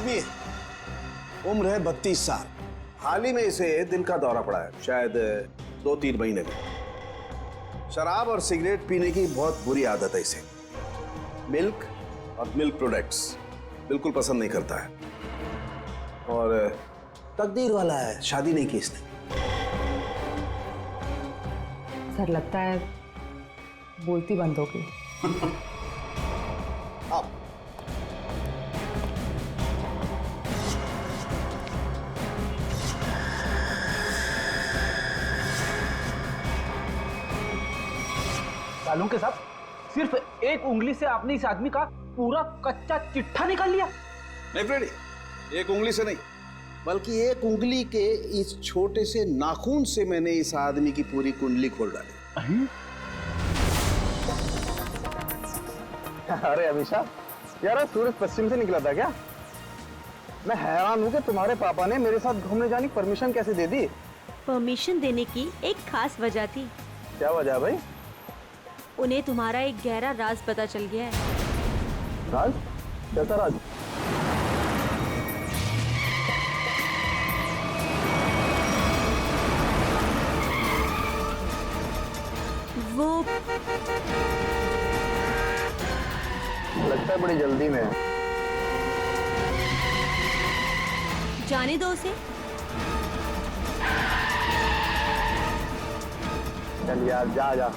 आदमी है, उम्र है 32 साल। हाल ही में इसे दिल का दौरा पड़ा है, शायद 2-3 महीने में। शराब और सिगरेट पीने की बहुत बुरी आदत है इसे। मिल्क और मिल्क प्रोडक्ट्स बिल्कुल पसंद नहीं करता है, और तकदीर वाला है, शादी नहीं की इसने। सर लगता है बोलती बंद हो गई। अब सालों के साथ सिर्फ एक उंगली से आपने इस आदमी का पूरा कच्चा चिट्ठा निकाल लिया। नहीं फ्रेडी, एक उंगली से नहीं, बल्कि एक उंगली के इस छोटे से नाखून से मैंने इस आदमी की पूरी कुंडली खोल डाली। अरे अभिषा, यार सूरज पश्चिम से निकला था क्या? मैं हैरान हूँ कि तुम्हारे पापा ने मेरे साथ घूमने जाने की परमिशन कैसे दे दी? परमिशन देने की एक खास वजह थी। क्या वजह भाई? उन्हें तुम्हारा एक गहरा राज पता चल गया है। राज? कैसा राज? वो लगता है बड़ी जल्दी में है। जाने दो उसे। चल यार, जा जा।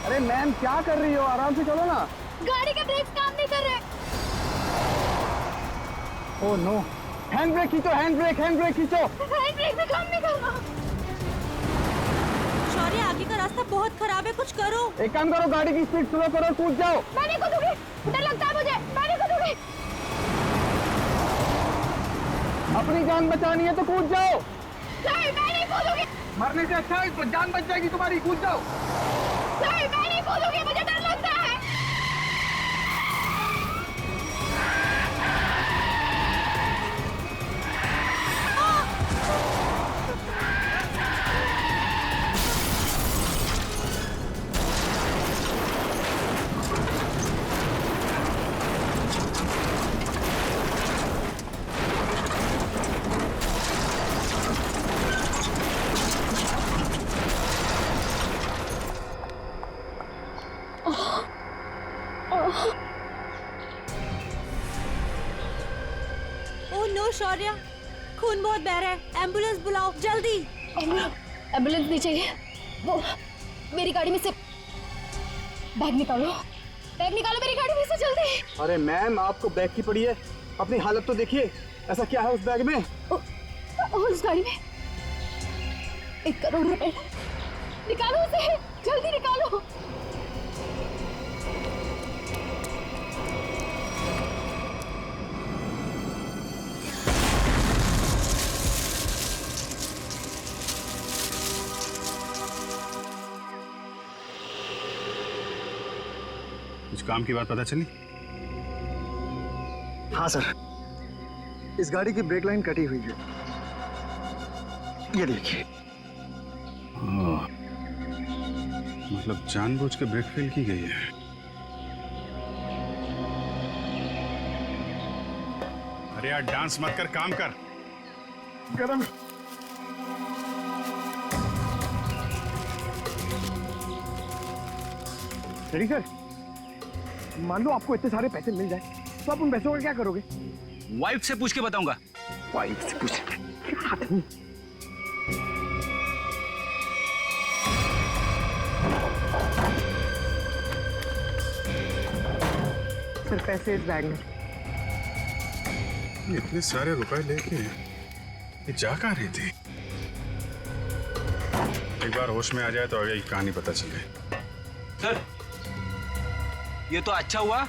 अरे मैम, क्या कर रही हो? आराम से चलो ना। गाड़ी के ब्रेक्स काम नहीं कर रहे। ओह नो, हैंड ब्रेक खींचो, हैंड ब्रेक खींचो। हैंड ब्रेक भी काम नहीं कर रहा। शौर्य, आगे का रास्ता बहुत खराब है, कुछ करो। एक काम करो, गाड़ी की स्पीड स्लो करो, कूद जाओ। मैं नहीं कूदूंगी, डर लगता है मुझे। मैं नहीं कूदूंगी। अपनी जान बचानी है तो कूद जाओ। नहीं, मैं नहीं कूदूंगी। मरने से अच्छा है जान बच जाएगी तुम्हारी, कूद जाओ। नहीं, मैं नहीं कूदूंगी, मुझे डर लगता है। ओह नो शौर्य, खून बहुत बह रहा है, एम्बुलेंस बुलाओ जल्दी। एम्बुलेंस नहीं चाहिए। वो मेरी गाड़ी में से बैग निकालो, बैग निकालो मेरी गाड़ी में से जल्दी। अरे मैम, आपको बैग की पड़ी है, अपनी हालत तो देखिए। ऐसा क्या है उस बैग में? उस गाड़ी में 1 करोड़ रुपए। निकालो उसे, जल्दी निकालो। कुछ काम की बात पता चली? हाँ सर, इस गाड़ी की ब्रेक लाइन कटी हुई है, ये देखिए। मतलब जानबूझ के ब्रेक फेल की गई है। अरे यार, डांस मत कर, काम कर। गरम। रेडी सर, मान लो आपको इतने सारे पैसे मिल जाए तो आप उन पैसों का क्या करोगे? वाइफ से पूछ के बताऊंगा। वाइफ से पूछ। सर पैसे इस बैग में। इतने सारे रुपए लेके ये जा कहाँ रही थी? एक बार होश में आ जाए तो आगे की कहानी पता चले। सर, ये तो अच्छा हुआ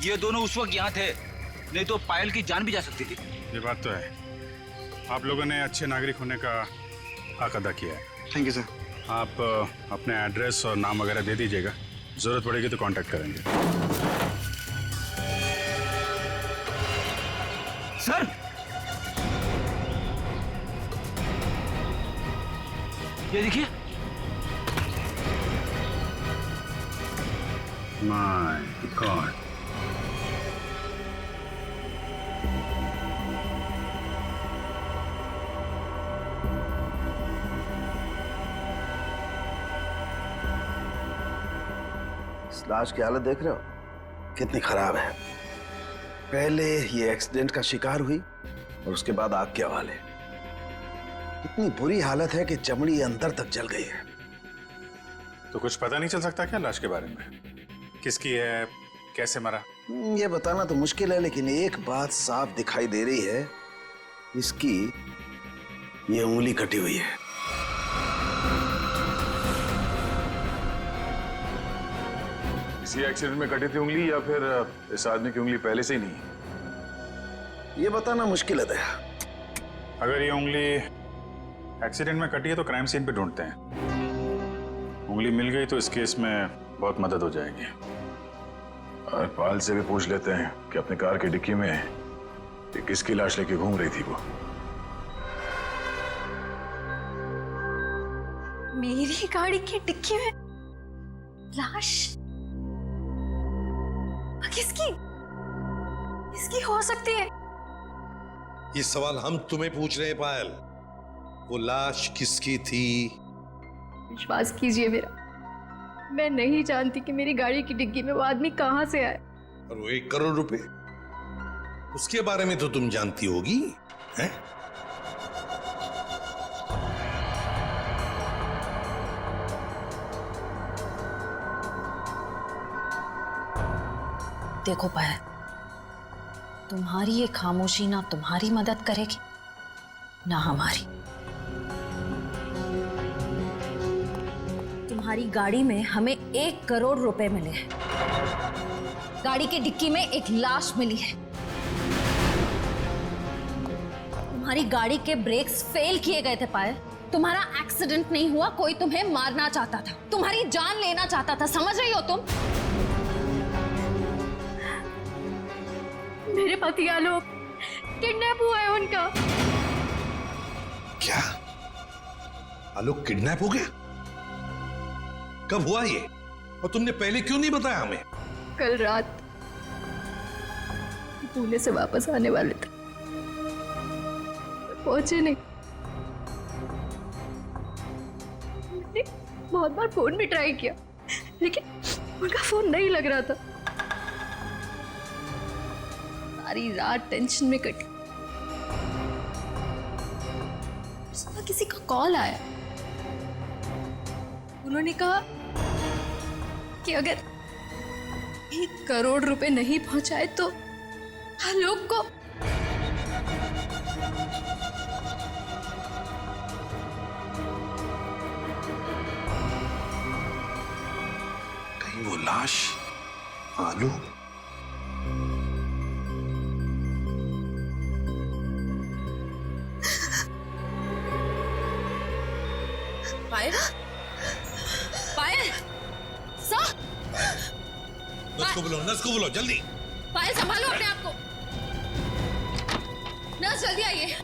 ये दोनों उस वक्त यहाँ थे, नहीं तो पायल की जान भी जा सकती थी। ये बात तो है, आप लोगों ने अच्छे नागरिक होने का हक अदा किया है। Thank you sir. आप अपने एड्रेस और नाम वगैरह दे दीजिएगा, जरूरत पड़ेगी तो कांटेक्ट करेंगे। सर, ये देखिए, इस लाश की हालत देख रहे हो कितनी खराब है। पहले ये एक्सीडेंट का शिकार हुई और उसके बाद आग के हवाले। इतनी बुरी हालत है कि चमड़ी अंदर तक जल गई है। तो कुछ पता नहीं चल सकता क्या लाश के बारे में? किसकी है, कैसे मरा? ये बताना तो मुश्किल है, लेकिन एक बात साफ दिखाई दे रही है, इसकी ये उंगली कटी हुई है। इसी एक्सीडेंट में कटी थी उंगली या फिर इस आदमी की उंगली पहले से ही नहीं है? ये बताना मुश्किल है दया। अगर ये उंगली एक्सीडेंट में कटी है तो क्राइम सीन पे ढूंढते हैं। उंगली मिल गई तो इस केस में बहुत मदद हो जाएगी। और पाल से भी पूछ लेते हैं कि अपने कार की डिक्की में ये किसकी लाश लेके घूम रही थी वो। मेरी गाड़ी की डिक्की में लाश? किसकी? किसकी हो सकती है? ये सवाल हम तुम्हें पूछ रहे हैं पायल। वो लाश किसकी थी? विश्वास कीजिए मेरा, मैं नहीं जानती कि मेरी गाड़ी की डिग्गी में वो आदमी कहां से आए। और वो 1 करोड़ रुपए, उसके बारे में तो तुम जानती होगी, हैं? देखो पायल, तुम्हारी ये खामोशी ना तुम्हारी मदद करेगी ना हमारी। तुम्हारी गाड़ी में हमें 1 करोड़ रुपए मिले हैं, गाड़ी की डिक्की में एक लाश मिली है। तुम्हारी गाड़ी के ब्रेक्स फेल किए गए थे पायल। तुम्हारा एक्सीडेंट नहीं हुआ, कोई तुम्हें मारना चाहता था, तुम्हारी जान लेना चाहता था, समझ रही हो तुम? मेरे पति आलोक किडनैप हुआ है उनका। क्या आलोक किडनैप हो गया? कब हुआ ये? और तुमने पहले क्यों नहीं बताया हमें? कल रात पुणे से वापस आने वाले थे, पहुंचे नहीं। मैंने बहुत बार फोन भी ट्राई किया, लेकिन उनका फोन नहीं लग रहा था। सारी रात टेंशन में कटी। सुबह किसी का कॉल आया, उन्होंने कहा कि अगर 1 करोड़ रुपए नहीं पहुंचाए तो आलोक को कहीं वो लाश आलोक? पायल, पायल, सर, नर्स को बुलाओ जल्दी। पायल संभालो अपने आप को। नर्स जल्दी आइए।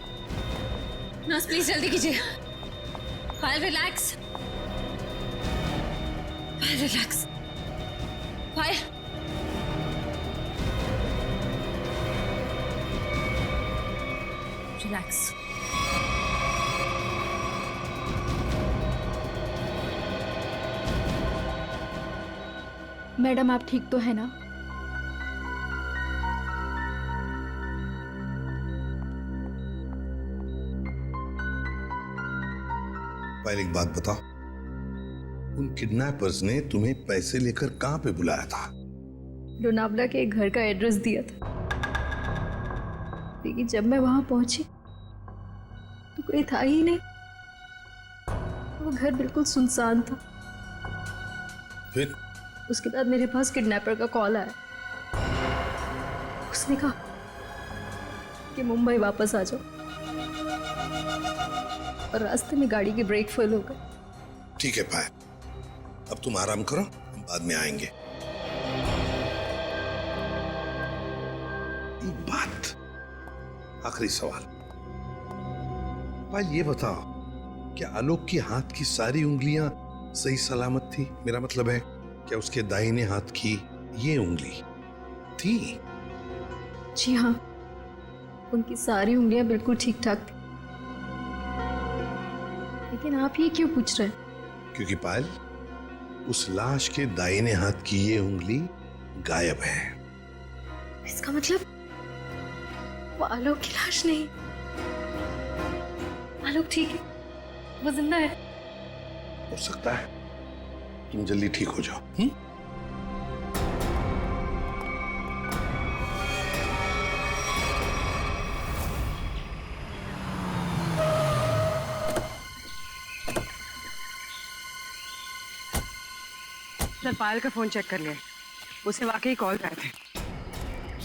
नर्स प्लीज जल्दी कीजिए। पायल रिलैक्स, पायल रिलैक्स, पायल। रिलैक्स। मैडम आप ठीक तो है ना? पहले एक बात बताओ, उन किडनैपर्स ने तुम्हें पैसे लेकर कहां पे बुलाया था? लोनावला के एक घर का एड्रेस दिया था, लेकिन जब मैं वहां पहुंची तो कोई था ही नहीं। वो घर बिल्कुल सुनसान था। फिर उसके बाद मेरे पास किडनैपर का कॉल आया। उसने कहा कि मुंबई वापस आ जाओ, और रास्ते में गाड़ी के ब्रेक फेल हो गए। ठीक है पायल, अब तुम आराम करो, हम बाद में आएंगे। एक बात, आखिरी सवाल। पायल ये बताओ, क्या आलोक के हाथ की सारी उंगलियां सही सलामत थी? मेरा मतलब है, क्या उसके दाहिने हाथ की ये उंगली थी। जी हाँ, उनकी सारी उंगलियां बिल्कुल ठीक ठाक थी। लेकिन आप ये क्यों पूछ रहे हैं? क्योंकि पायल, उस लाश के दाहिने हाथ की ये उंगली गायब है। इसका मतलब वो आलोक की लाश नहीं। आलोक ठीक है, वो जिंदा है। हो सकता है तुम जल्दी ठीक हो जाओ। हुँ? सर, पायल का फोन चेक कर लिया, उसे वाकई कॉल आए थे।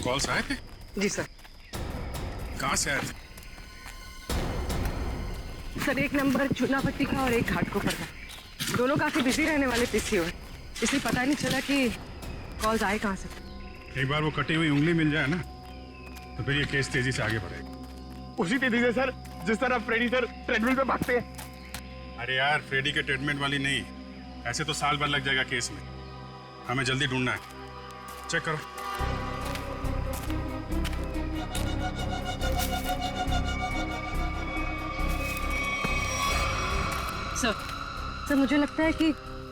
कॉल्स आए थे? जी सर। कहाँ से आए थे? सर, एक नंबर चुनापट्टी का और एक घाटकोपर का। दोनों काफी बिजी रहने वाले पीसीओ है, इसलिए पता नहीं चला कि कॉल्स आए कहाँ से। एक बार वो कटी हुई उंगली मिल जाए ना, तो फिर ये केस तेजी से आगे बढ़ेगा। उसी तेजी से सर जिस तरह फ्रेडी सर ट्रेडमिल पे भागते हैं। अरे यार, फ्रेडी के ट्रीटमेंट वाली नहीं, ऐसे तो साल भर लग जाएगा केस में। हमें जल्दी ढूंढना है। चेक करो। सर, मुझे लगता है कि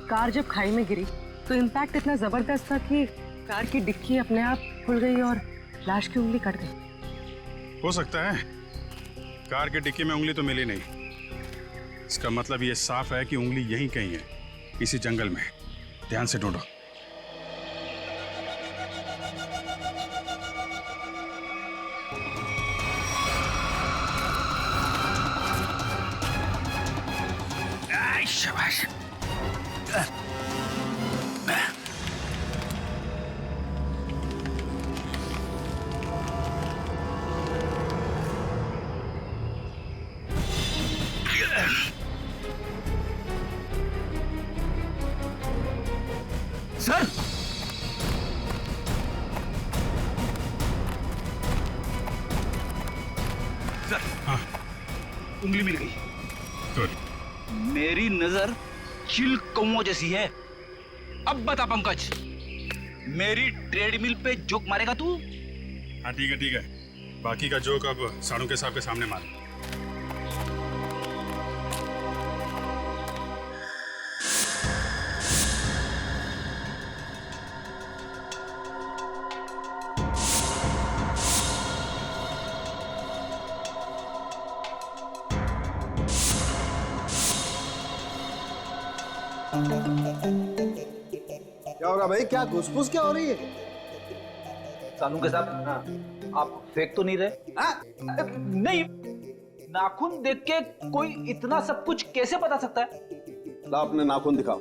कार जब खाई में गिरी तो इम्पैक्ट इतना जबरदस्त था कि कार की डिक्की अपने आप खुल गई और लाश की उंगली कट गई। हो सकता है। कार की डिक्की में उंगली तो मिली नहीं। इसका मतलब ये साफ है कि उंगली यहीं कहीं है, इसी जंगल में। ध्यान से ढूंढो। शाबाश। सर, सर, हाँ, उंगली मिल गई। गुड। मेरी नजर चिल कौओं जैसी है। अब बता पंकज, मेरी ट्रेडमिल पे जोक मारेगा तू? हाँ ठीक है ठीक है, बाकी का जोक अब साड़ू के साहब के सामने मार। क्या होगा भाई? क्या घुसपुस क्या हो रही है? सानू के साथ आप फेंक तो नहीं रहे? नहीं, नाखून देख के कोई इतना सब कुछ कैसे बता सकता है? ला अपने नाखून दिखाओ।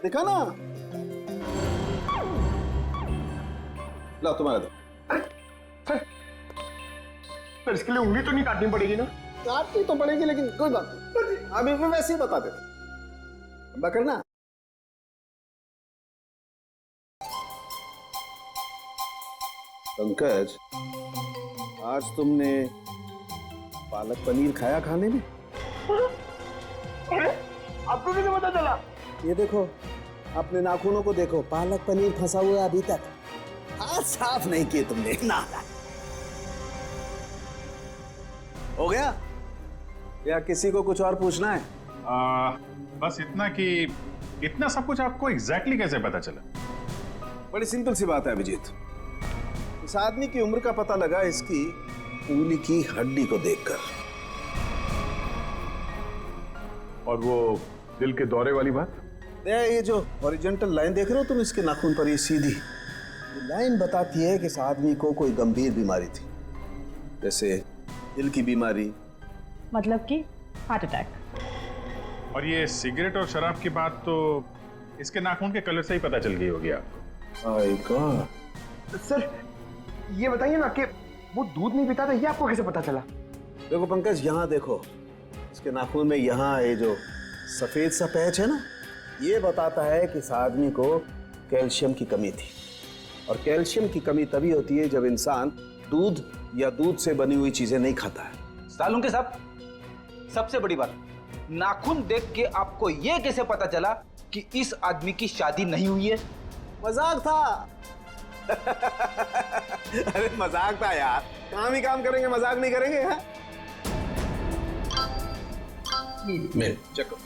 दिखा ना। ला तुम्हारा दो। सर इसके लिए उंगली तो नहीं काटनी पड़ेगी ना? काटनी तो पड़ेगी, लेकिन कोई बात नहीं, अभी भी वैसे ही बता देते। करना। पंकज, आज तुमने पालक पनीर खाया खाने में? आपको कैसे पता चला? ये देखो, अपने नाखूनों को देखो, पालक पनीर फंसा हुआ है अभी तक। हाथ साफ नहीं किए तुमने ना। हो गया या किसी को कुछ और पूछना है? बस इतना कि इतना सब कुछ आपको एग्जैक्टली कैसे पता चला? बड़ी सिंपल सी बात है अभिजीत। इस आदमी की उम्र का पता लगा इसकी उंगली की हड्डी को देखकर। और वो दिल के दौरे वाली बात? ये जो हॉरिजॉन्टल लाइन देख रहे हो तुम इसके नाखून पर, ये सीधी ये लाइन बताती है कि इस आदमी को कोई गंभीर बीमारी थी, जैसे दिल की बीमारी। मतलब कि हार्ट अटैक। और ये सिगरेट और शराब की बात तो इसके नाखून के कलर से ही पता चल गई होगी आपको। My God. सर ये बताइए ना कि वो दूध नहीं पीता था, ये आपको कैसे पता चला? देखो पंकज, यहाँ देखो, इसके नाखून में यहाँ ये जो सफेद सा पैच है ना, ये बताता है कि इस आदमी को कैल्शियम की कमी थी। और कैल्शियम की कमी तभी होती है जब इंसान दूध या दूध से बनी हुई चीजें नहीं खाता है। सालून के साथ सबसे बड़ी बात, नाखून देख के आपको ये कैसे पता चला कि इस आदमी की शादी नहीं हुई है? मजाक था। अरे मजाक था यार, काम ही काम करेंगे, मजाक नहीं करेंगे। हाँ मैं चेक करो।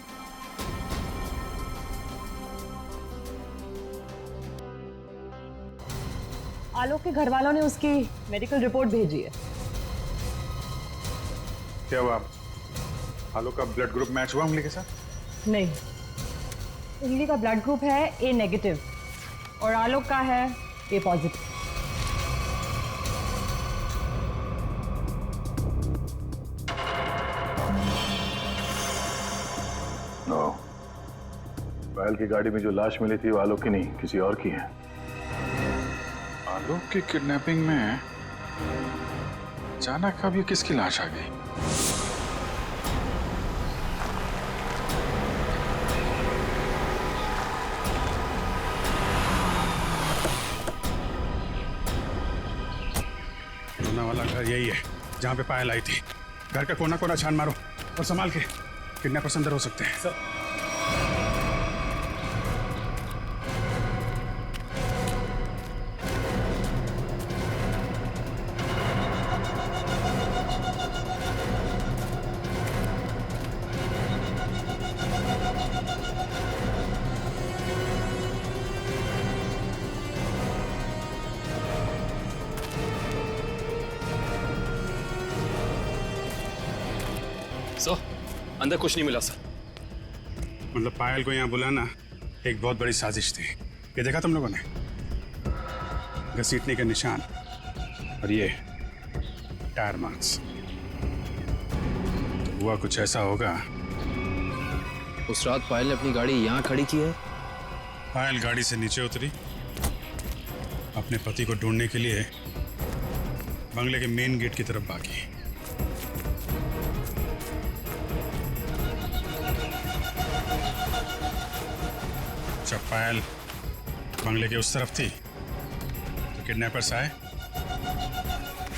आलोक के घर वालों ने उसकी मेडिकल रिपोर्ट भेजी है। क्या हुआ? आलोक का ब्लड ग्रुप मैच हुआ उंगली के साथ? नहीं, उंगली का ब्लड ग्रुप है ए नेगेटिव और आलोक का है ए पॉजिटिव। नो, पायल की गाड़ी में जो लाश मिली थी वो आलोक की नहीं, किसी और की है। आलोक की किडनैपिंग में अचानक अब ये किसकी लाश आ गई? वाला घर यही है जहां पे पायल आई थी। घर का कोना कोना छान मारो और संभाल के, किडनैपर्स अंदर हो सकते हैं। सर अंदर कुछ नहीं मिला सर। मतलब पायल को यहाँ बुलाना एक बहुत बड़ी साजिश थी। ये देखा तुम लोगों ने? घसीटने के निशान और ये टायर मार्क्स। तो हुआ कुछ ऐसा होगा। उस रात पायल ने अपनी गाड़ी यहाँ खड़ी की है। पायल गाड़ी से नीचे उतरी, अपने पति को ढूंढने के लिए बंगले के मेन गेट की तरफ भागी। जब पायल बंगले के उस तरफ थी तो किडनैपर्स आए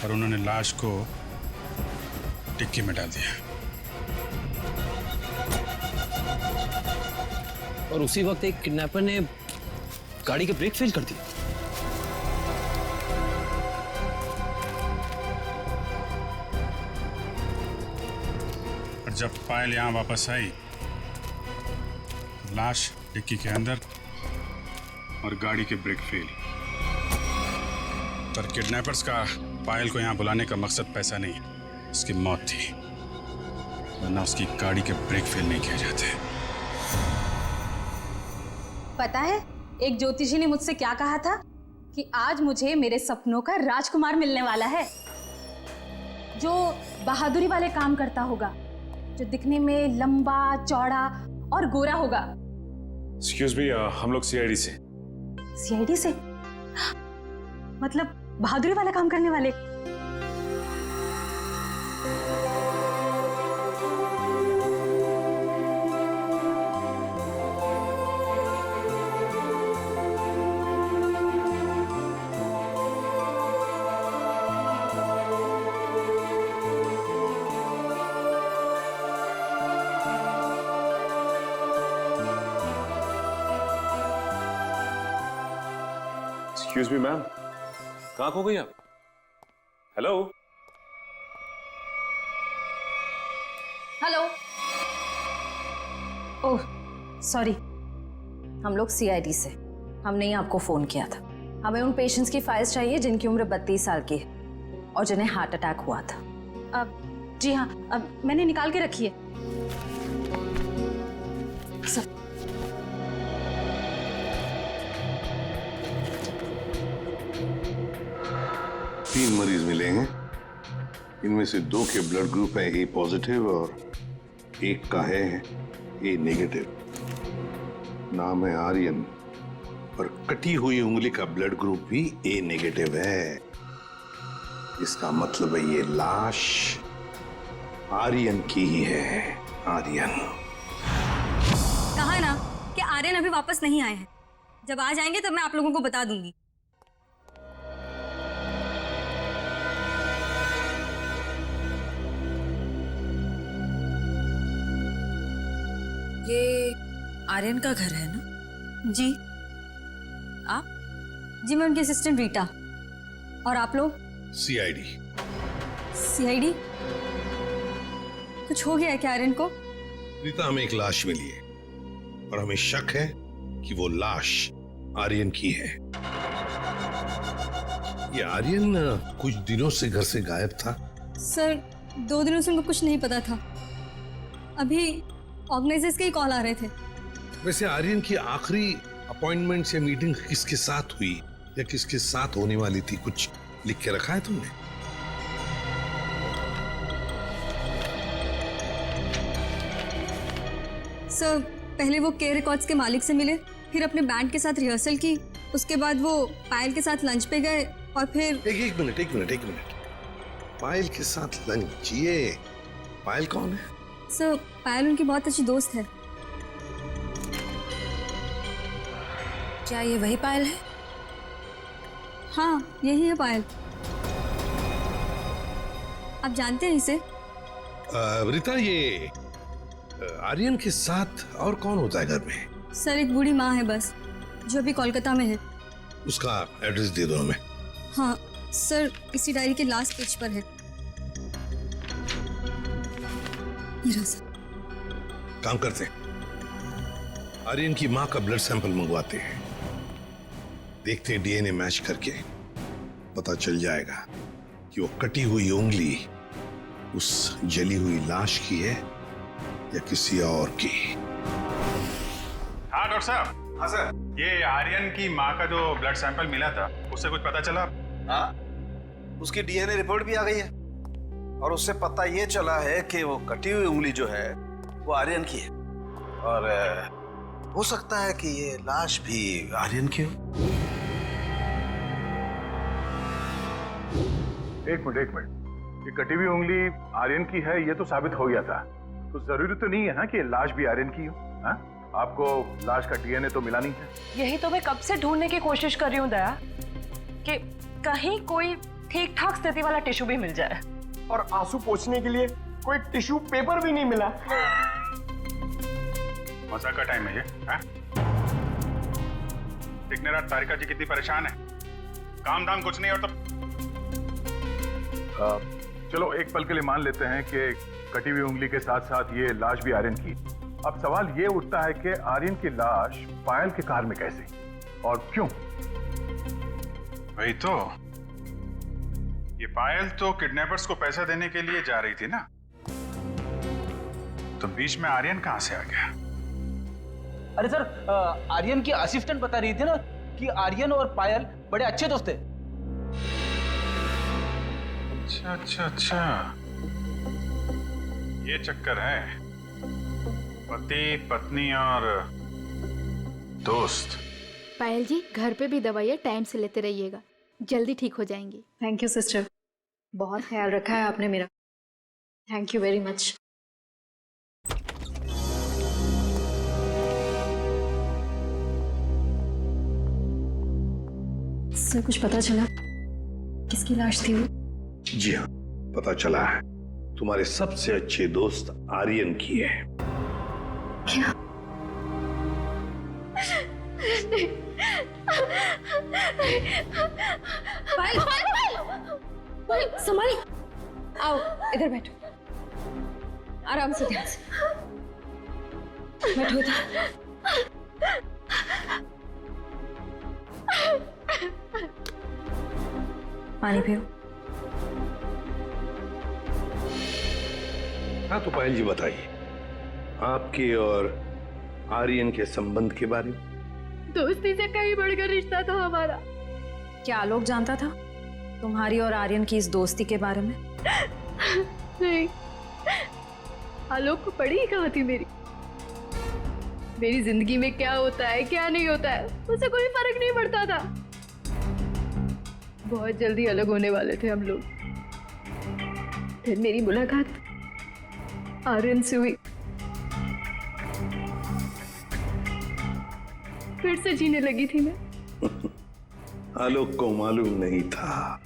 और उन्होंने लाश को डिक्की में डाल दिया। और उसी वक्त एक किडनैपर ने गाड़ी के ब्रेक फेल कर दिए। और जब पायल यहां वापस आई, लाश डिक्की के अंदर और गाड़ी के ब्रेक फेल। पर किडनैपर्स का पायल को यहां बुलाने का मकसद पैसा नहीं, उसकी मौत थी, वरना उसकी गाड़ी के ब्रेक फेल नहीं किए जाते। पता है एक ज्योतिषी ने मुझसे क्या कहा था कि आज मुझे मेरे सपनों का राजकुमार मिलने वाला है, जो बहादुरी वाले काम करता होगा, जो दिखने में लंबा चौड़ा और गोरा होगा। एक्सक्यूज मी, हम लोग सीआईडी से। सीआईडी से? मतलब बहादुरी वाला काम करने वाले? एक्सक्यूज मी मैम, कहाँ खो गई आप? Hello hello. ओह सॉरी, हम लोग सीआईडी से, हमने ही आपको फोन किया था। हमें उन पेशेंट्स की फाइल्स चाहिए जिनकी उम्र 32 साल की है और जिन्हें हार्ट अटैक हुआ था। अब जी हाँ, अब मैंने निकाल के रखी है सर। तीन मरीज मिलेंगे, इनमें से 2 के ब्लड ग्रुप है ए पॉजिटिव और एक का है ए नेगेटिव। नाम है आर्यन और कटी हुई उंगली का ब्लड ग्रुप भी ए नेगेटिव है। इसका मतलब है ये लाश आर्यन की ही है। आर्यन कहा ना कि आर्यन अभी वापस नहीं आए हैं। जब आ जाएंगे तब मैं आप लोगों को बता दूंगी। ये आर्यन का घर है ना? जी। आप? जी मैं उनकी असिस्टेंट रीटा। और आप लोग? सीआईडी। सीआईडी? कुछ हो गया है क्या आर्यन को? रीता, हमें एक लाश मिली है और हमें शक है कि वो लाश आर्यन की है। ये आर्यन कुछ दिनों से घर से गायब था। सर 2 दिनों से उनको कुछ नहीं पता था। अभी ऑर्गेनाइजर्स के ही कॉल आ रहे थे। वैसे आर्यन की आखिरी अपॉइंटमेंट या मीटिंग किसके साथ हुई या किसके साथ होने वाली थी, कुछ लिख के रखा है तुमने? सर पहले वो के रिकॉर्ड्स के मालिक से मिले, फिर अपने बैंड के साथ रिहर्सल की, उसके बाद वो पायल के साथ लंच पे गए और फिर एक मिनट। पायल के साथ लंच? ये पायल कौन है? सर पायल उनकी बहुत अच्छी दोस्त है। क्या ये वही पायल है? हाँ यही है पायल। आप जानते हैं इसे? रीता, ये आर्यन के साथ और कौन होता है घर में? सर एक बूढ़ी माँ है बस, जो अभी कोलकाता में है। उसका एड्रेस दे दो हमें। हाँ सर, इसी डायरी के लास्ट पेज पर है। ये रहा सर। काम करते हैं, आर्यन की माँ का ब्लड सैंपल मंगवाते हैं, देखते हैं डीएनए मैच करके पता चल जाएगा कि वो कटी हुई उंगली उस जली हुई लाश की है या किसी और की। हाँ डॉक्टर साहब। हाँ सर। ये आर्यन की माँ का जो ब्लड सैंपल मिला था, उससे कुछ पता चला? हाँ, उसकी डीएनए रिपोर्ट भी आ गई है और उससे पता ये चला है कि वो कटी हुई उंगली जो है वो आर्यन की है और हो सकता है कि ये लाश भी आर्यन की हो। एक मिनट, ये कटी हुई उंगली आर्यन की है ये तो साबित हो गया था, तो जरूरी तो नहीं है ना कि लाश भी आर्यन की हो। हाँ? आपको लाश का डीएनए तो मिला नहीं है। यही तो मैं कब से ढूंढने की कोशिश कर रही हूँ दया, कि कहीं कोई ठीक ठाक स्थिति वाला टिश्यू भी मिल जाए। और आंसू पोंछने के लिए कोई टिश्यू पेपर भी नहीं मिला। मजाक का टाइम है ये? दिखने रात तारिका जी कितनी परेशान है, काम धाम कुछ नहीं और तो चलो एक पल के लिए मान लेते हैं कि कटी हुई उंगली के साथ साथ ये लाश भी आर्यन की। अब सवाल ये उठता है कि आर्यन की लाश पायल के कार में कैसे और क्यों? वही तो, ये पायल तो किडनैपर्स को पैसा देने के लिए जा रही थी ना, तो बीच में आर्यन कहां से आ गया? अरे सर, आर्यन की असिस्टेंट बता रही थी ना कि आर्यन और पायल बड़े अच्छे दोस्त थे। अच्छा, ये चक्कर है, पति पत्नी और दोस्त। पायल जी, घर पे भी दवाइयाँ टाइम से लेते रहिएगा, जल्दी ठीक हो जाएंगी। थैंक यू सिस्टर, बहुत ख्याल रखा है आपने मेरा। Thank you very much. Sir कुछ पता चला किसकी लाश थी वो? जी हाँ, पता चला है, तुम्हारे सबसे अच्छे दोस्त आर्यन की है। क्या? पायल, पायल, संभाली। आओ इधर बैठो, आराम से, ध्यान से बैठो इधर। पानी पियो। हाँ तो पायल जी बताइए, आपके और आर्यन के संबंध के बारे में। दोस्ती से कहीं बढ़कर रिश्ता था हमारा। क्या आलोक जानता था तुम्हारी और आर्यन की इस दोस्ती के बारे में? नहीं, आलोक को पड़ी ही कहाँ थी मेरी जिंदगी में क्या होता है क्या नहीं होता है उसे कोई फर्क नहीं पड़ता था। बहुत जल्दी अलग होने वाले थे हम लोग। फिर मेरी मुलाकात आर्यन से हुई, फिर से जीने लगी थी मैं। आलोक को मालूम नहीं था,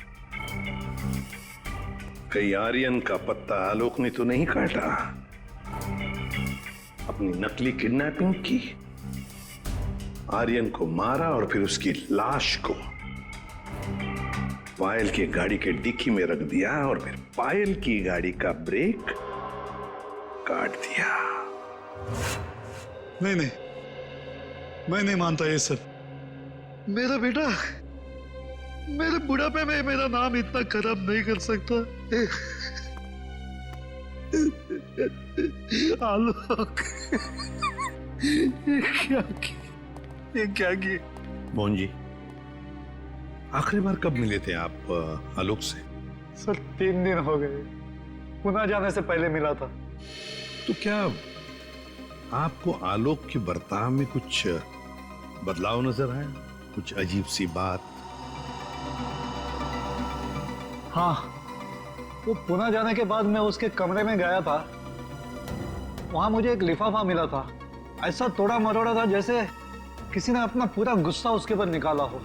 कहीं आर्यन का पत्ता आलोक ने तो नहीं काटा, अपनी नकली किडनैपिंग की, आर्यन को मारा और फिर उसकी लाश को पायल की गाड़ी के डिक्की में रख दिया और फिर पायल की गाड़ी का ब्रेक काट दिया। नहीं नहीं, मैं नहीं मानता ये सब। मेरा बेटा मेरे बुढ़ापे में मेरा नाम इतना खराब नहीं कर सकता। आलोक, ये क्या किए? मोहन जी, आखिरी बार कब मिले थे आप आलोक से? सर 3 दिन हो गए, पुणे जाने से पहले मिला था। तो क्या आपको आलोक के बर्ताव में कुछ बदलाव नजर आया? कुछ अजीब सी बात? हाँ, वो पुणे जाने के बाद मैं उसके कमरे में गया था। वहां मुझे एक लिफाफा मिला था, ऐसा तोड़ा मरोड़ा था जैसे किसी ने अपना पूरा गुस्सा उसके ऊपर निकाला हो।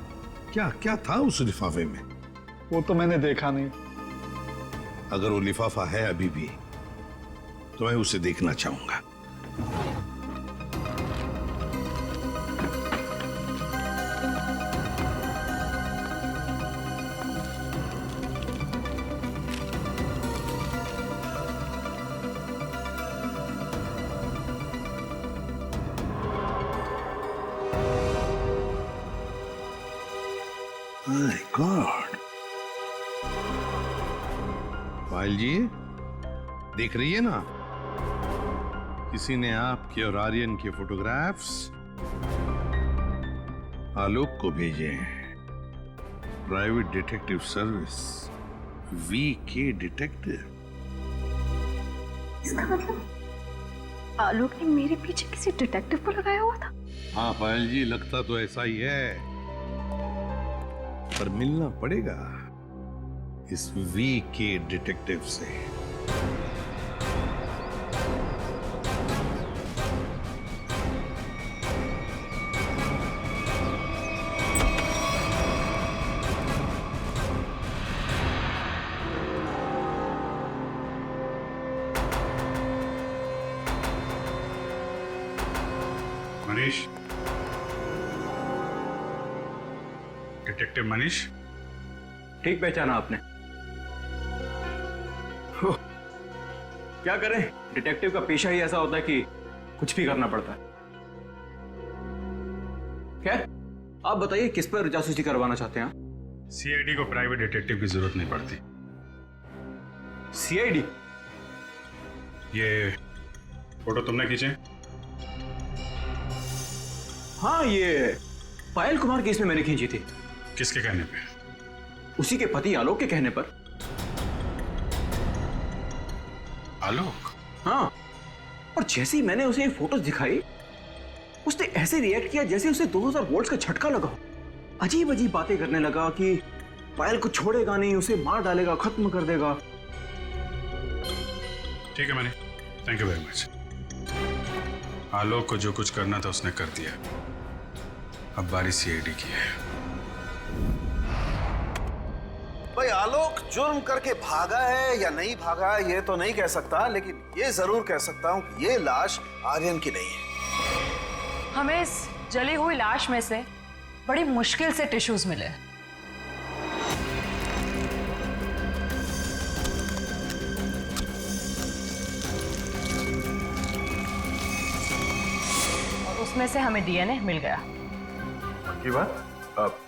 क्या क्या था उस लिफाफे में? वो तो मैंने देखा नहीं। अगर वो लिफाफा है अभी भी तो मैं उसे देखना चाहूंगा। My God! पायल जी, देख रही है ना, किसी ने आपके और आर्यन के फोटोग्राफ्स आलोक को भेजे हैं। Private detective service, VK detective. इसका मतलब आलोक ने मेरे पीछे किसी डिटेक्टिव को लगाया हुआ था? हाँ पायल जी, लगता तो ऐसा ही है, पर मिलना पड़ेगा इस वीके डिटेक्टिव से। मनीष, डिटेक्टिव मनीष। ठीक पहचाना आपने। क्या करें, डिटेक्टिव का पेशा ही ऐसा होता है कि कुछ भी करना पड़ता है। खैर, आप बताइए किस पर जासूसी करवाना चाहते हैं? सीआईडी को प्राइवेट डिटेक्टिव की जरूरत नहीं पड़ती। सीआईडी? ये फोटो तुमने खींचे? हाँ, ये पायल कुमार केस में मैंने खींची थी। किसके कहने पे? उसी के पति आलोक के कहने पर। आलोक? हाँ, और जैसे ही मैंने उसे ये फोटोज दिखाई, उसने ऐसे रिएक्ट किया जैसे उसे 2000 वोल्ट्स का झटका लगा। अजीब अजीब बातें करने लगा कि पायल को छोड़ेगा नहीं, उसे मार डालेगा, खत्म कर देगा। ठीक है Manish, thank you very much. Alok को जो कुछ करना था उसने कर दिया, अब बारी सीआईडी की है। भाई आलोक जुर्म करके भागा है या नहीं भागा ये तो नहीं कह सकता, लेकिन ये जरूर कह सकता हूं कि ये लाश आर्यन की नहीं है। हमें इस जली हुई लाश में से बड़ी मुश्किल से टिश्यूज मिले। और उसमें से हमें डीएनए मिल गया। की बात? अब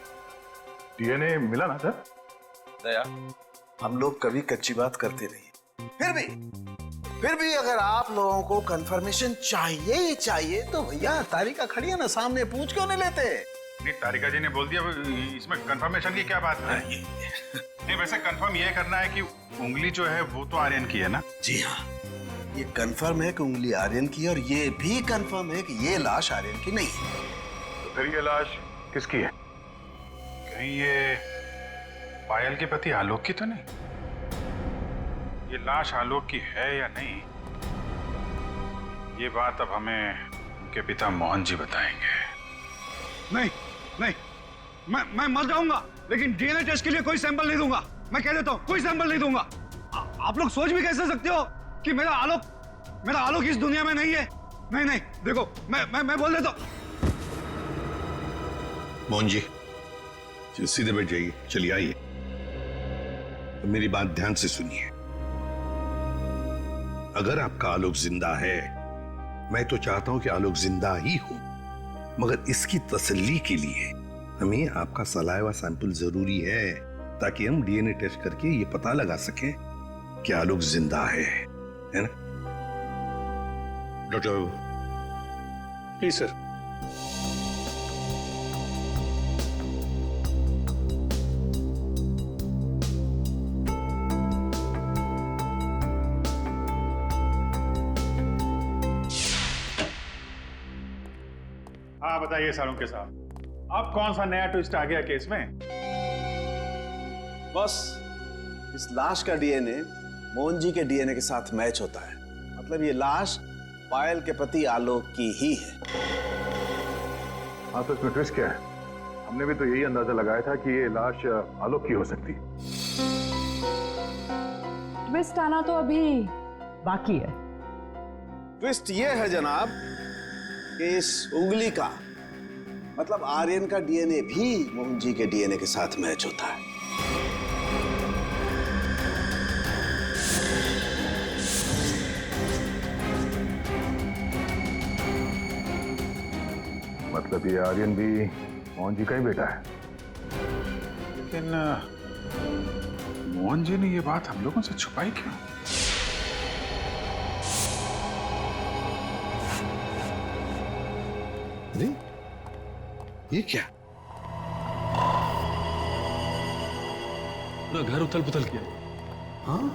डीएनए मिला ना सर? दया, हम लोग कभी कच्ची बात करते नहीं। फिर भी अगर आप लोगों को कंफर्मेशन चाहिए ही चाहिए तो भैया तारिका खड़ी है ना सामने, पूछ क्यों नहीं लेते? नहीं, तारिका जी ने बोल दिया, इसमें कंफर्मेशन की क्या बात है? नहीं, वैसे कंफर्म ये करना है कि उंगली जो है वो तो आर्यन की है ना? जी हाँ, ये कंफर्म है कि उंगली आर्यन की, और ये भी कंफर्म है कि ये लाश आर्यन की नहीं है। तो फिर ये लाश किसकी है? कहीं ये पायल के पति आलोक की तो नहीं? ये लाश आलोक की है या नहीं, ये बात अब हमें उनके पिता मोहन जी बताएंगे। नहीं नहीं, मैं मर जाऊंगा लेकिन डीएनए टेस्ट के लिए कोई सैंपल नहीं दूंगा। मैं कह देता हूँ, कोई सैंपल नहीं दूंगा। आप लोग सोच भी कैसे सकते हो कि मेरा आलोक इस दुनिया में नहीं है? नहीं नहीं, देखो मैं बोल देता हूँ। मोहन जी सीधे बैठ जाइए, चलिए आइए। तो मेरी बात ध्यान से सुनिए। अगर आपका आलोक जिंदा है, मैं तो चाहता हूं कि आलोक जिंदा ही हो, मगर इसकी तसल्ली के लिए हमें आपका सलाइवा सैंपल जरूरी है, ताकि हम डीएनए टेस्ट करके ये पता लगा सकें कि आलोक जिंदा है ना? Doctor please sir. हाँ बताइए सालुंके साहब, अब कौन सा नया ट्विस्ट आ गया केस में? बस इस लाश का डीएनए मोहन जी के डीएनए के साथ मैच होता है। मतलब ये लाश पायल के पति आलोक की ही है। हाँ, तो इसमें ट्विस्ट क्या है? हमने भी तो यही अंदाजा लगाया था कि ये लाश आलोक की हो सकती है। ट्विस्ट आना तो अभी बाकी है। ट्विस्ट ये है जनाब कि इस उंगली का मतलब आर्यन का डीएनए भी मोहन जी के डीएनए के साथ मैच होता है। मतलब ये आर्यन भी मोहन जी का ही बेटा है। लेकिन मोहन जी ने ये बात हम लोगों से छुपाई क्यों? अरे ये क्या? पूरा घर उथल पुथल किया। हाँ,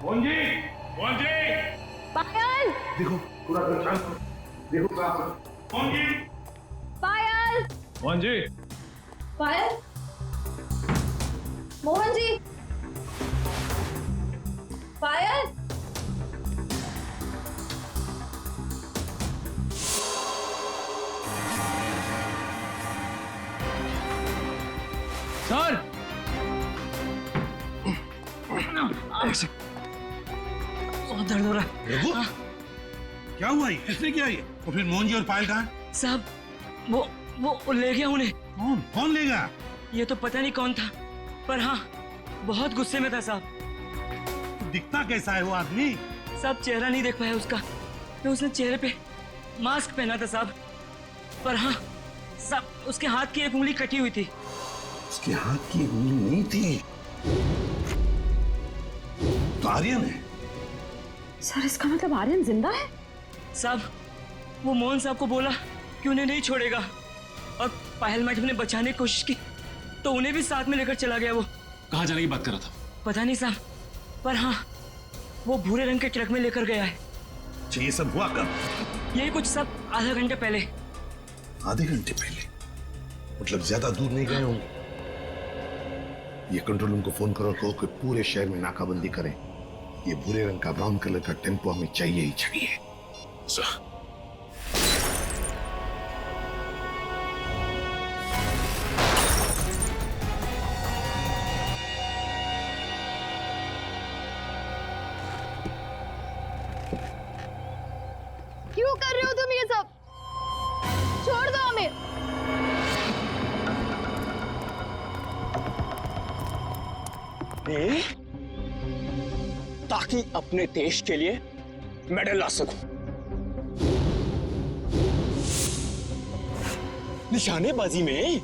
मोहन जी, मोहन जी, पायल, देखो पूरा घर देखो मोहन जी, पायल, मोहन जी, पायल, मोहन जी, पायल। सर ऐसे बहुत दर्द हो रहा है। रघु, क्या हुआ? ये किसने किया ये? और फिर मोहन जी और पायल कहाँ? साहब वो ले गया उन्हें। कौन लेगा? ये तो पता नहीं कौन था, पर हाँ बहुत गुस्से में था साहब। दिखता कैसा है वो आदमी? साहब चेहरा नहीं देख पाया उसका, तो उसने चेहरे पे मास्क पहना था साहब। पर हाँ साहब उसके हाथ की एक उंगली कटी हुई थी। उसके हाथ की उंगली नहीं थी तो आर्यन है। सर इसका मतलब आर्यन जिंदा है? साहब वो मोहन साहब को बोला कि उन्हें नहीं छोड़ेगा, और पायल मैडम ने बचाने की कोशिश की तो उन्हें भी साथ में लेकर चला गया। वो कहाँ जाने की बात कर रहा था? पता नहीं साहब, पर हाँ वो भूरे रंग के ट्रक में लेकर गया है। ये सब हुआ कब? यही कुछ सब आधा घंटे पहले। आधे घंटे पहले? मतलब ज्यादा दूर नहीं गए होंगे। ये कंट्रोल रूम को फोन करो, कहो कि पूरे शहर में नाकाबंदी करें। ये भूरे रंग का ब्राउन कलर का टेम्पो हमें चाहिए ही चाहिए। क्यों कर रहे हो तुम ये सब? छोड़ दो हमें। ताकि अपने देश के लिए मेडल ला सकूं। निशानेबाजी में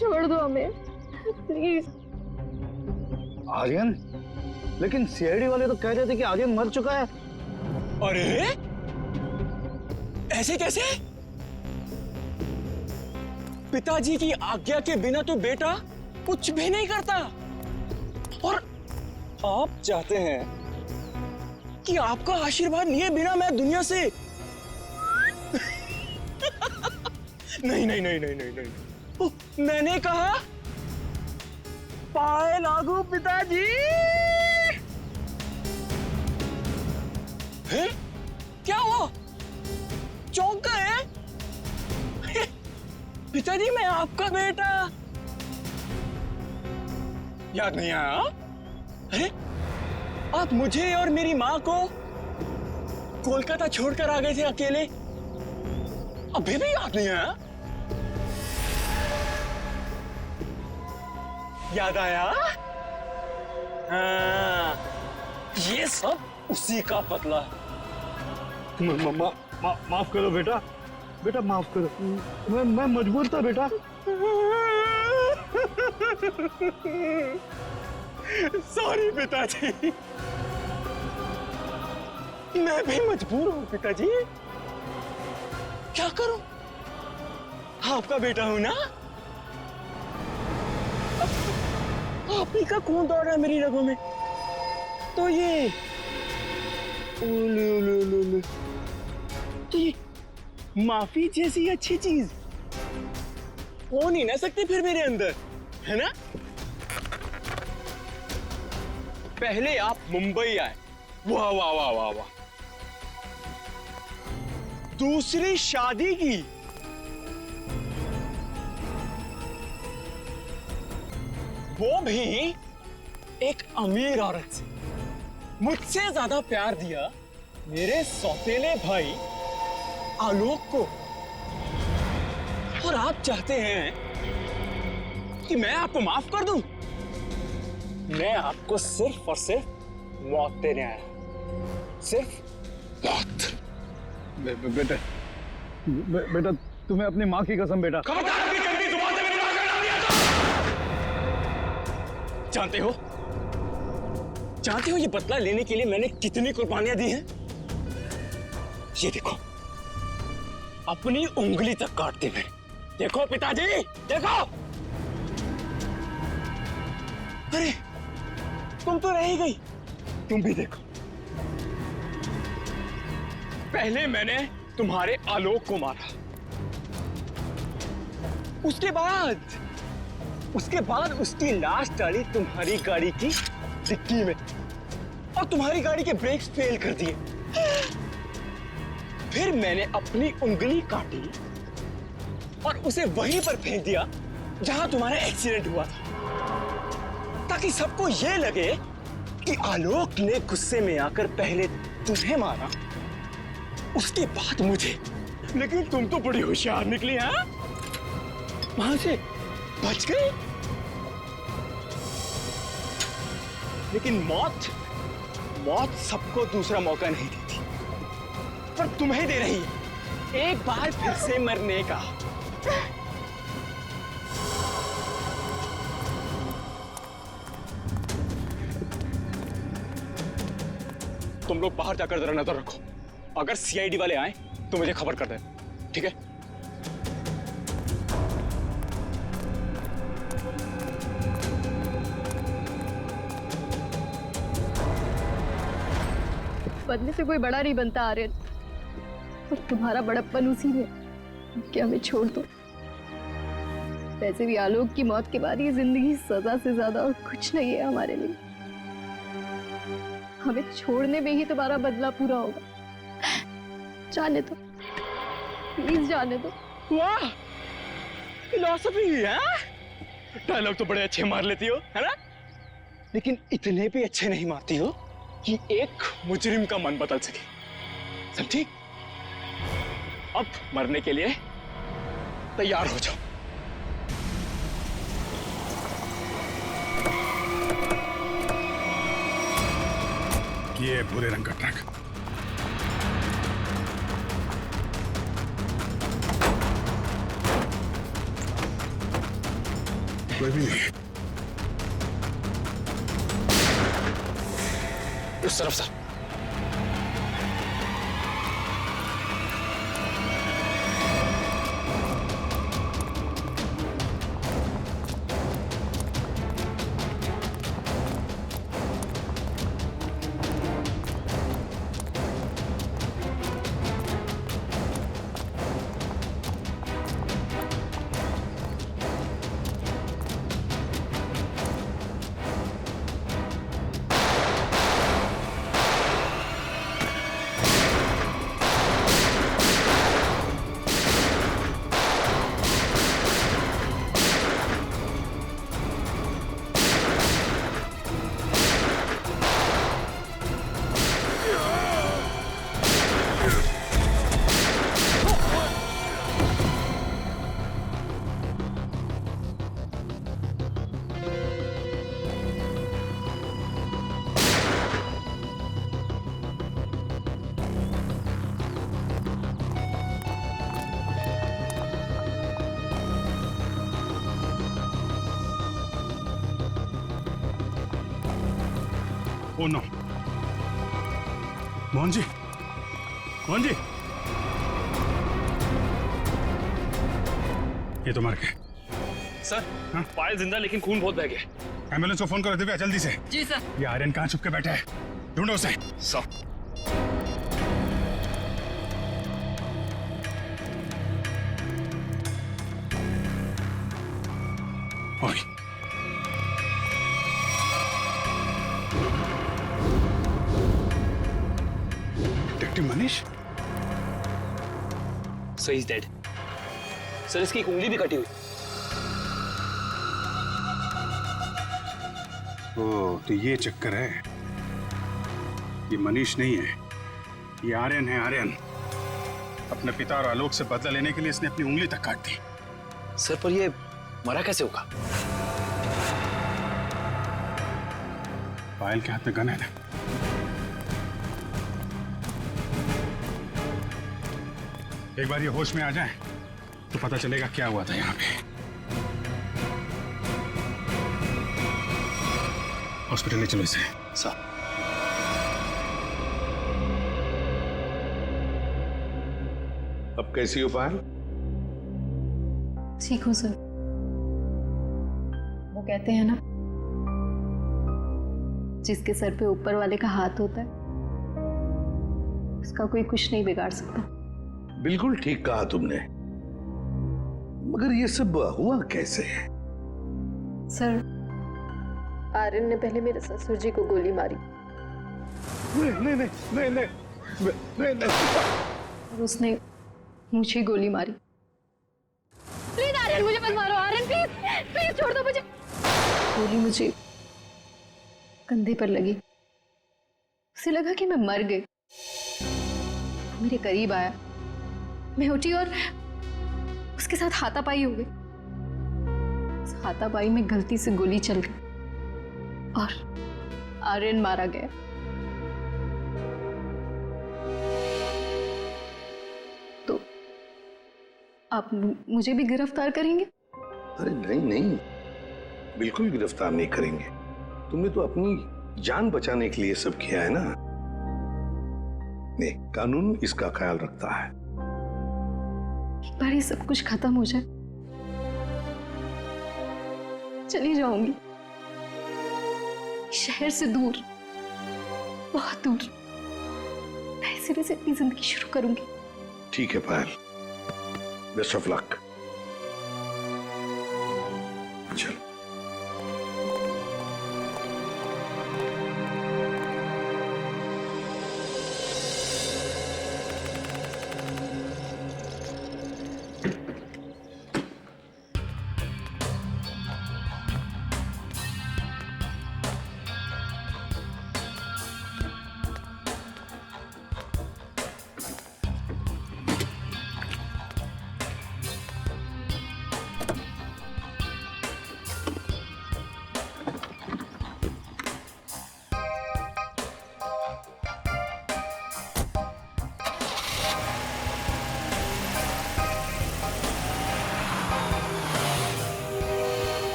छोड़ दो हमें प्लीज। आर्यन? लेकिन सीआईडी वाले तो कह रहे थे कि आर्यन मर चुका है। अरे ऐसे कैसे? पिताजी की आज्ञा के बिना तो बेटा कुछ भी नहीं करता, और आप चाहते हैं कि आपका आशीर्वाद लिए बिना मैं दुनिया से नहीं नहीं नहीं नहीं नहीं नहीं, मैंने कहा पाए लागू पिताजी। हैं? क्या हुआ? चौंक गए? पिताजी मैं आपका बेटा याद नहीं आया? अरे आप मुझे और मेरी माँ को कोलकाता छोड़कर आ गए थे अकेले, अभी भी याद नहीं आया? याद आया? हाँ, ये सब उसी का बदला है। माफ करो बेटा, बेटा माफ करो, मैं मजबूर था बेटा। सॉरी पिताजी, मैं भी मजबूर हूँ पिताजी। क्या करूं, आपका बेटा हूं ना। आप ही का खून दौड़ रहा है मेरी रगों में, तो ये तो ये माफी जैसी अच्छी चीज हो नहीं ना सकती फिर मेरे अंदर, है ना? पहले आप मुंबई आए, वाह वाह वाह वाह वाह, दूसरी शादी की, वो भी एक अमीर औरत से। मुझसे ज्यादा प्यार दिया मेरे सौतेले भाई आलोक को, और आप चाहते हैं कि मैं आपको माफ कर दूं? मैं आपको सिर्फ और सिर्फ मौत देने आया, सिर्फ मौत। बेटा तुम्हें अपनी माँ की कसम बेटा। जानते हो ये बदला लेने के लिए मैंने कितनी कुर्बानियां दी हैं? ये देखो, अपनी उंगली तक काट दी मैंने। देखो पिताजी, देखो। अरे तुम तो रह ही गई, तुम भी देखो। पहले मैंने तुम्हारे आलोक को मारा, उसके बाद उसकी लाश डाली तुम्हारी गाड़ी की डिक्की में, और तुम्हारी गाड़ी के ब्रेक्स फेल कर दिए। फिर मैंने अपनी उंगली काटी और उसे वहीं पर फेंक दिया जहां तुम्हारा एक्सीडेंट हुआ था, ताकि सबको यह लगे कि आलोक ने गुस्से में आकर पहले तुम्हें मारा, उसके बाद मुझे। लेकिन तुम तो बड़ी होशियार निकली, हाँ? वहां से बच गई। लेकिन मौत सबको दूसरा मौका नहीं देती, पर तुम्हें दे रही है एक बार फिर से मरने का। तुम लोग बाहर जाकर जरा नजर रखो, अगर सीआईडी वाले आए तो मुझे खबर कर देना, ठीक है? बदले से कोई बड़ा नहीं बनता आर्यन, और तुम्हारा बड़प्पन उसी में कि हमें छोड़ दो। वैसे भी आलोक की मौत के बाद ये जिंदगी सजा से ज्यादा और कुछ नहीं है हमारे लिए। हमें छोड़ने में ही तुम्हारा बदला पूरा होगा। जाने दो, प्लीज जाने दो। वाह, फिलॉसफी है। डायलॉग तो बड़े अच्छे मार लेती हो, है ना? लेकिन इतने भी अच्छे नहीं मारती हो कि एक मुजरिम का मन बदल सके, समझी? अब मरने के लिए तैयार हो जाओ। ये भूरे रंग का ट्रक। कोई भी नहीं। उस तरफ से। ओ नो, मोहन जी, मोहन जी, ये तो मर गए। सर, पायल जिंदा लेकिन खून बहुत बह गया। एम्बुलेंस को फोन करो दिव्या, जल्दी से। जी सर। ये आर्यन कहाँ छुप के बैठा है, ढूंढो उसे। सर। ओए, detective Manish. Sir, is dead. Sir, इसकी एक उंगली भी कटी हुई। ओ, तो ये चक्कर है। ये मनीष नहीं है, ये आर्यन है। आर्यन अपने पिता और आलोक से बदला लेने के लिए इसने अपनी उंगली तक काट दी। सर, पर ये मरा कैसे होगा? पायल के हाथ में गन है ना। एक बार ये होश में आ जाए तो पता चलेगा क्या हुआ था यहाँ पे। हॉस्पिटल ले चलो इसे। सर। अब कैसी हो पायल? ठीक हूँ सर। वो कहते हैं ना, जिसके सर पे ऊपर वाले का हाथ होता है उसका कोई कुछ नहीं बिगाड़ सकता। बिल्कुल ठीक कहा तुमने, मगर ये सब हुआ कैसे? सर, आर्यन ने पहले मेरे ससुर जी को गोली मारी। नहीं नहीं नहीं नहीं नहीं नहीं नहीं। और उसने मुझे गोली मारी। प्लीज आर्यन, मुझे मत मारो। आर्यन प्लीज प्लीज छोड़ दो मुझे। गोली मुझे कंधे पर लगी। उसे लगा कि मैं मर गई। मेरे करीब आया, मैं उठी और उसके साथ हाथापाई हो गई। उस हाथापाई में गलती से गोली चल गई और आर्यन मारा गया। तो आप मुझे भी गिरफ्तार करेंगे? अरे नहीं नहीं, बिल्कुल गिरफ्तार नहीं करेंगे। तुमने तो अपनी जान बचाने के लिए सब किया है ना। नहीं, कानून इसका ख्याल रखता है। एक बार ये सब कुछ खत्म हो जाए, चली जाऊंगी शहर से दूर, बहुत दूर। नए सिरे से अपनी जिंदगी शुरू करूंगी। ठीक है पायल, बेस्ट ऑफ लक। चलो।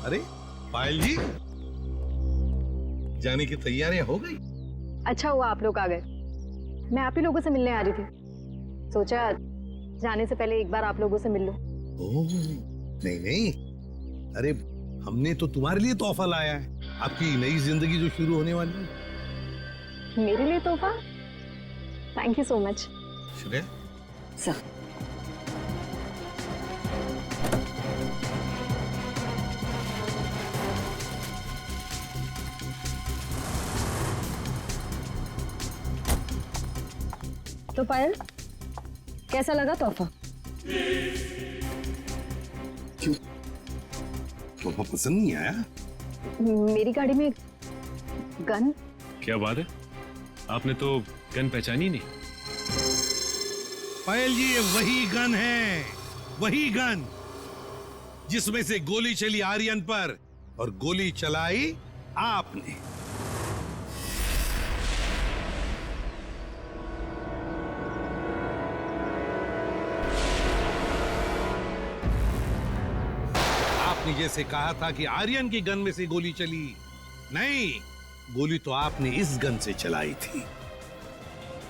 अरे पायल जी, जाने की तैयारियां हो गई? अच्छा हुआ आप लोग आ गए। मैं आप ही लोगों से मिलने आ रही थी। सोचा जाने से पहले एक बार आप लोगों से मिल लूं। ओह, नहीं नहीं, अरे हमने तो तुम्हारे लिए तोहफा लाया है, आपकी नई जिंदगी जो शुरू होने वाली है। मेरे लिए तोहफा? Thank you so much. Shreya sir, तो पायल, कैसा लगा तोहफा? क्यों, तोहफा पसंद नहीं आया? मेरी गाड़ी में गन। क्या बात है, आपने तो गन पहचानी नहीं। पायल जी, ये वही गन है, वही गन जिसमें से गोली चली आर्यन पर और गोली चलाई आपने। आपने जैसे कहा था कि आर्यन की गन में से गोली चली, नहीं, गोली तो आपने इस गन से चलाई थी।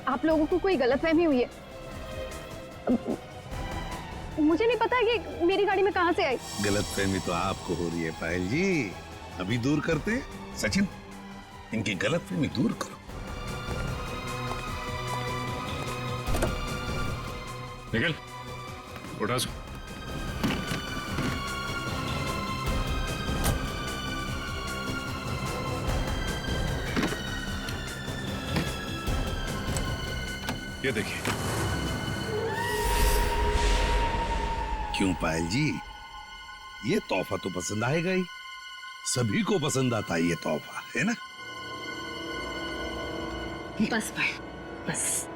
आप लोगों को कोई गलतफहमी हुई है। मुझे नहीं पता कि मेरी गाड़ी में कहां से आई। गलतफहमी तो आपको हो रही है पायल जी, अभी दूर करते हैं। सचिन, इनकी गलतफहमी दूर करो। निकल, उठा सो। ये देखिए। क्यों पायल जी, ये तोहफा तो पसंद आएगा ही, सभी को पसंद आता है ये तोहफा, है ना? बस भाई, बस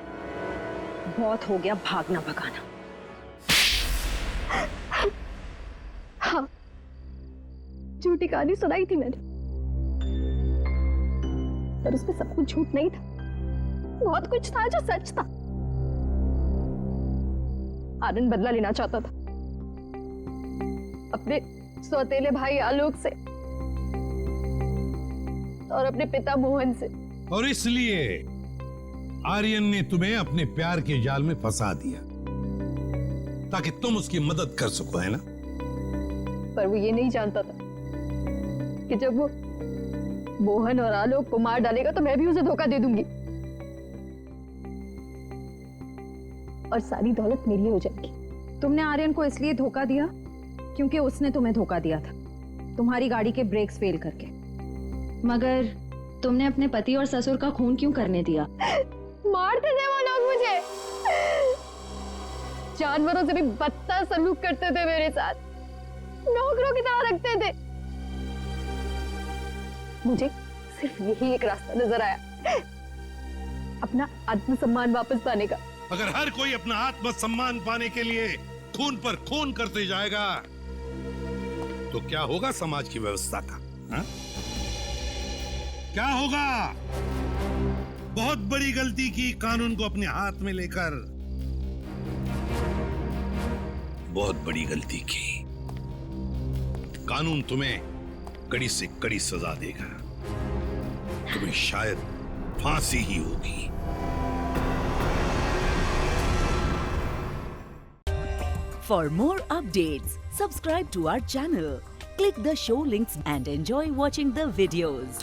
बहुत हो गया भागना भगाना। हाँ, झूठी कहानी सुनाई थी मैंने, पर उसमें सब कुछ झूठ नहीं था। बहुत कुछ था जो सच था। आर्यन बदला लेना चाहता था अपने सौतेले भाई आलोक से और अपने पिता मोहन से, और इसलिए आर्यन ने तुम्हें अपने प्यार के जाल में फंसा दिया ताकि तुम उसकी मदद कर सको, है ना? पर वो ये नहीं जानता था कि जब वो मोहन और आलोक को मार डालेगा तो मैं भी उसे धोखा दे दूंगी और सारी दौलत मेरी हो जाएगी। तुमने आर्यन को इसलिए धोखा दिया क्योंकि उसने तुम्हें धोखा दिया था, तुम्हारी गाड़ी के ब्रेक्स फेल करके। मगर तुमने अपने पति और ससुर का खून क्यों करने दिया? मारते थे वो लोग मुझे, जानवरों से भी बदतर सलूक करते थे मेरे साथ, नौकरों की तरह रखते थे। मुझे सिर्फ यही एक रास्ता नजर आया, अपना आत्मसम्मान वापस पाने का। अगर हर कोई अपना आत्मसम्मान पाने के लिए खून पर खून करते जाएगा तो क्या होगा समाज की व्यवस्था का? हा? क्या होगा? बहुत बड़ी गलती की कानून को अपने हाथ में लेकर, बहुत बड़ी गलती की। कानून तुम्हें कड़ी से कड़ी सजा देगा, तुम्हें शायद फांसी ही होगी। For more updates, subscribe to our channel, click the show links and enjoy watching the videos.